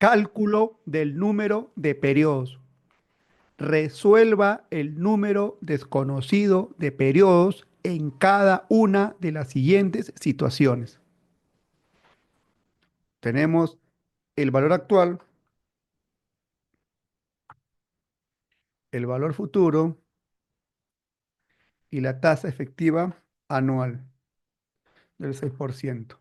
Cálculo del número de periodos. Resuelva el número desconocido de periodos en cada una de las siguientes situaciones. Tenemos el valor actual, el valor futuro y la tasa efectiva anual del 6%.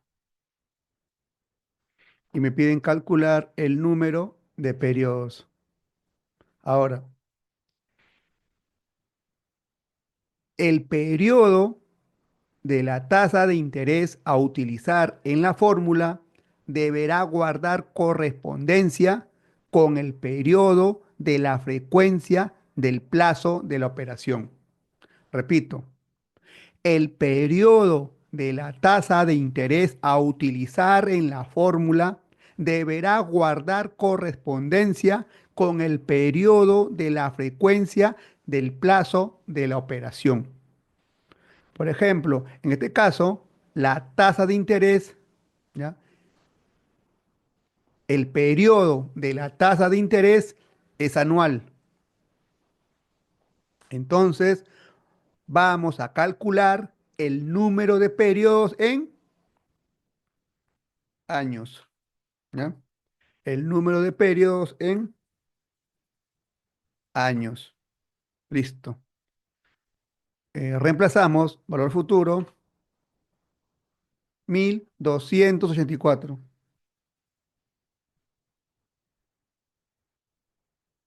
Y me piden calcular el número de periodos. Ahora, el periodo de la tasa de interés a utilizar en la fórmula deberá guardar correspondencia con el periodo de la frecuencia del plazo de la operación. Repito, el periodo de la tasa de interés a utilizar en la fórmula deberá guardar correspondencia con el periodo de la frecuencia del plazo de la operación. Por ejemplo, en este caso, la tasa de interés, ¿ya? El periodo de la tasa de interés es anual. Entonces, vamos a calcular el número de periodos en años, ¿ya? El número de periodos en años. Listo. Reemplazamos valor futuro 1284.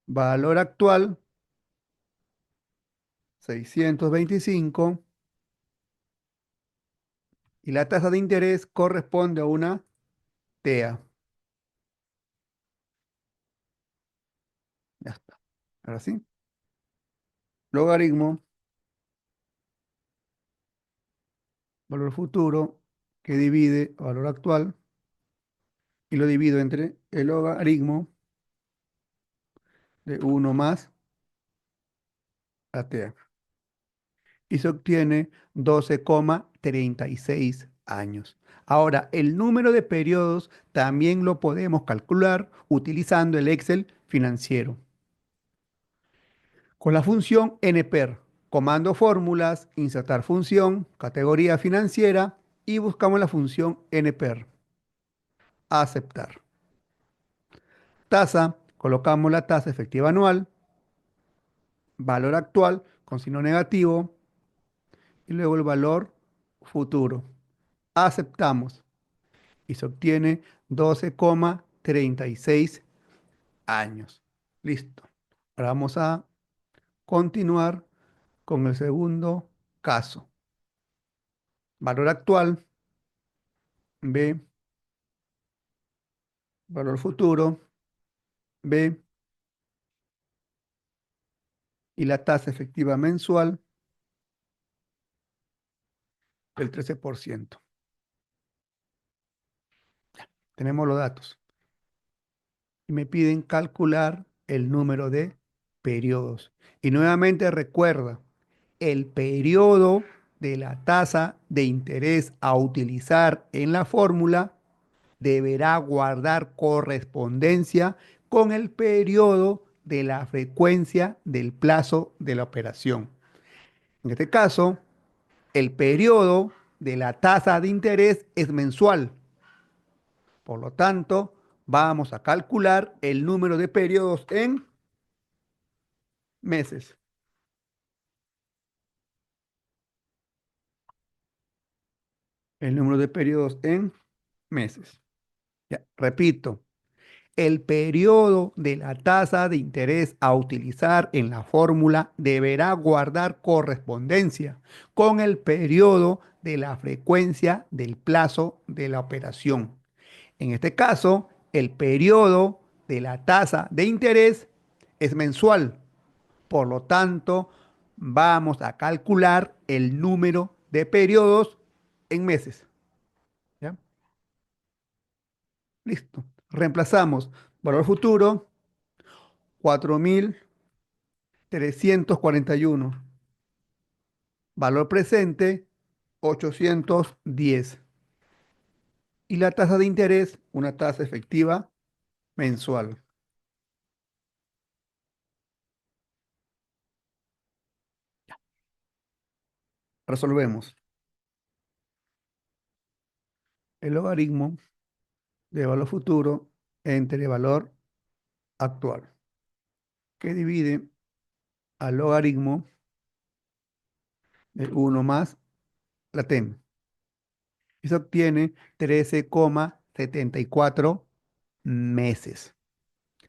Valor actual 625. Y la tasa de interés corresponde a una TEA. Ya está. Ahora sí. Logaritmo, valor futuro, que divide valor actual y lo divido entre el logaritmo de 1 más la TEA. Y se obtiene 12,36 años. Ahora, el número de periodos también lo podemos calcular utilizando el Excel financiero. Con la función NPER, comando fórmulas, insertar función, categoría financiera y buscamos la función NPER. Aceptar. Tasa, colocamos la tasa efectiva anual, valor actual con signo negativo y luego el valor futuro. Aceptamos y se obtiene 12,36 años. Listo. Ahora vamos a continuar con el segundo caso. Valor actual, B, valor futuro, B, y la tasa efectiva mensual del 13%. Tenemos los datos. Y me piden calcular el número de periodos. Y nuevamente recuerda, el periodo de la tasa de interés a utilizar en la fórmula deberá guardar correspondencia con el periodo de la frecuencia del plazo de la operación. En este caso, el periodo de la tasa de interés es mensual. Por lo tanto, vamos a calcular el número de periodos en meses. El número de periodos en meses. Ya, repito, el periodo de la tasa de interés a utilizar en la fórmula deberá guardar correspondencia con el periodo de la frecuencia del plazo de la operación. En este caso, el periodo de la tasa de interés es mensual. Por lo tanto, vamos a calcular el número de periodos en meses. ¿Ya? Listo. Reemplazamos valor futuro 4341. Valor presente 810. Y la tasa de interés, una tasa efectiva mensual. Resolvemos. El logaritmo de valor futuro entre valor actual, que divide al logaritmo de uno más la TEM. Y se obtiene 13,74 meses.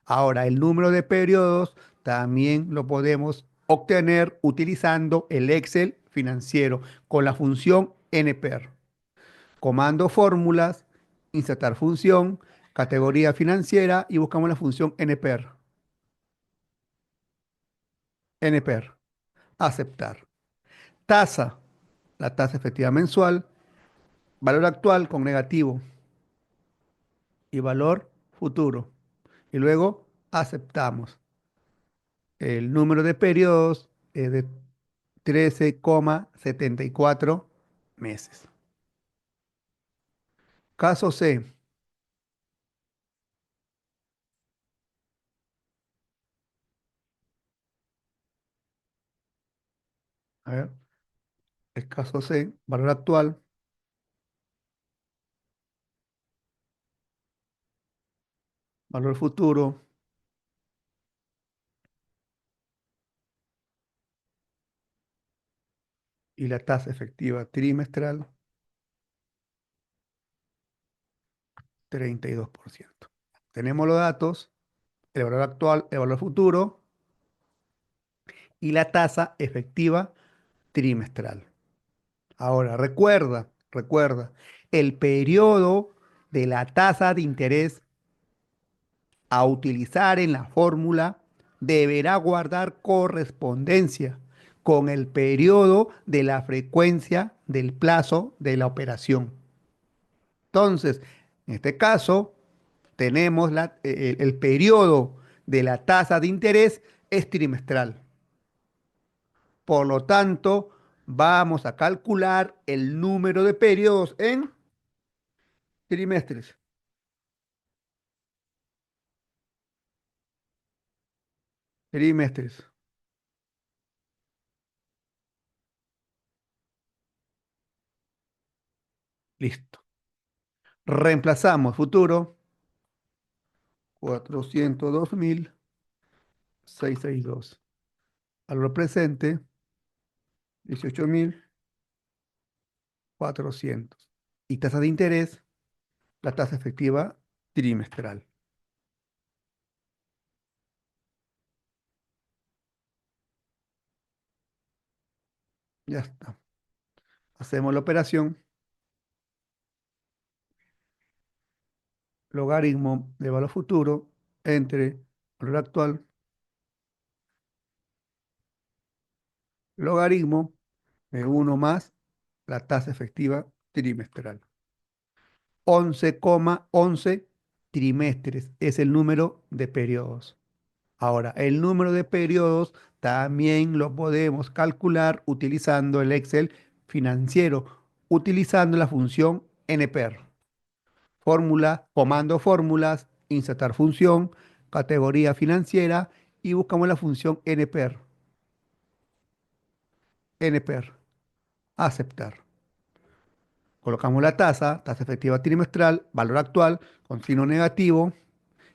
Ahora, el número de periodos también lo podemos obtener utilizando el Excel financiero con la función NPER. Comando fórmulas, insertar función, categoría financiera y buscamos la función NPER. NPER. Aceptar. Tasa, la tasa efectiva mensual, valor actual con negativo y valor futuro. Y luego aceptamos. El número de periodos es de 13,74 meses. Caso C. A ver, el caso C, valor actual, valor futuro y la tasa efectiva trimestral, 32%. Tenemos los datos, el valor actual, el valor futuro y la tasa efectiva trimestral. Ahora, recuerda, el periodo de la tasa de interés a utilizar en la fórmula deberá guardar correspondencia con el periodo de la frecuencia del plazo de la operación. Entonces, en este caso, tenemos el periodo de la tasa de interés es trimestral. Por lo tanto, vamos a calcular el número de periodos en trimestres. Trimestres. Listo. Reemplazamos futuro 402.662. Valor presente 18.400. Y tasa de interés, la tasa efectiva trimestral. Ya está. Hacemos la operación. Logaritmo de valor futuro entre valor actual. Logaritmo de uno más la tasa efectiva trimestral. 11,11 trimestres es el número de periodos. Ahora, el número de periodos también lo podemos calcular utilizando el Excel financiero, utilizando la función NPER. Fórmula, comando fórmulas, insertar función, categoría financiera y buscamos la función NPER. NPER. Aceptar. Colocamos la tasa, tasa efectiva trimestral, valor actual con signo negativo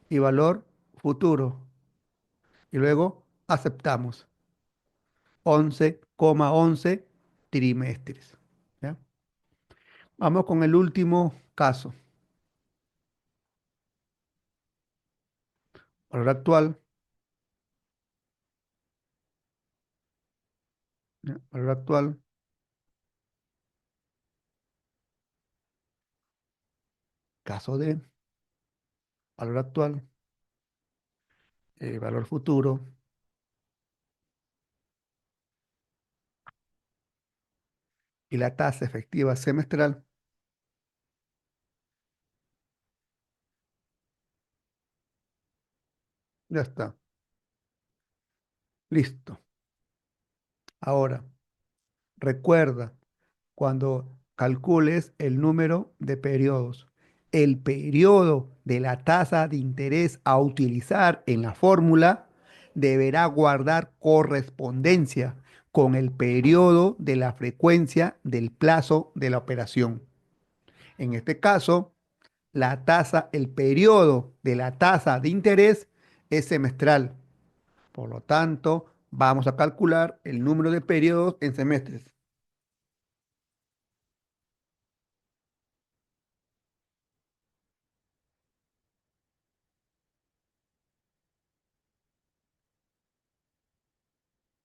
y valor futuro. Y luego aceptamos. 11,11 trimestres. ¿Ya? Vamos con el último caso. Valor actual. ¿Ya? Valor actual. Caso de valor actual. Valor futuro. Y la tasa efectiva semestral. Ya está. Listo. Ahora, recuerda cuando calcules el número de periodos. El periodo de la tasa de interés a utilizar en la fórmula deberá guardar correspondencia con el periodo de la frecuencia del plazo de la operación. En este caso, el periodo de la tasa de interés es semestral. Por lo tanto, vamos a calcular el número de periodos en semestres.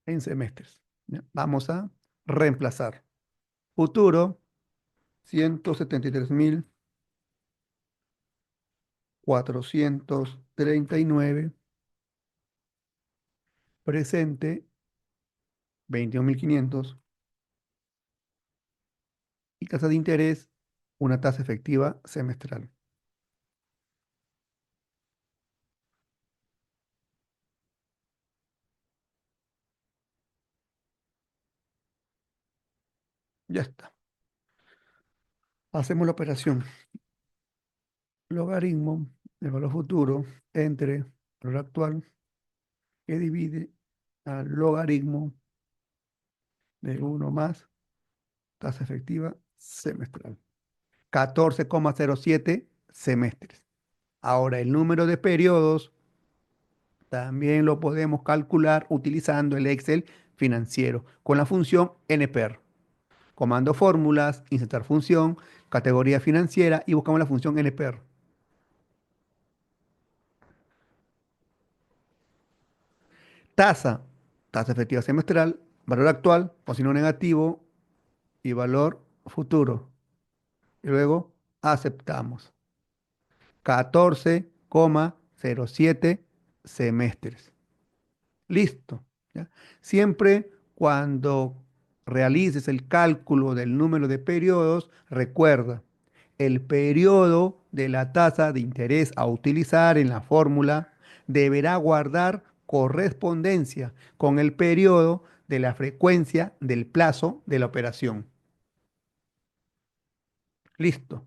En semestres. ¿Ya? Vamos a reemplazar. Futuro, 173.439. Presente, 21.500. Y tasa de interés, una tasa efectiva semestral. Ya está. Hacemos la operación. Logaritmo del valor futuro entre el valor actual que divide al logaritmo de uno más tasa efectiva semestral. 14,07 semestres. Ahora, el número de periodos también lo podemos calcular utilizando el Excel financiero con la función NPER. Comando fórmulas, insertar función, categoría financiera y buscamos la función NPER. Tasa, tasa efectiva semestral, valor actual, con signo negativo y valor futuro. Y luego aceptamos. 14,07 semestres. Listo. ¿Ya? Siempre cuando realices el cálculo del número de periodos, recuerda, el periodo de la tasa de interés a utilizar en la fórmula deberá guardar correspondencia con el periodo de la frecuencia del plazo de la operación. Listo.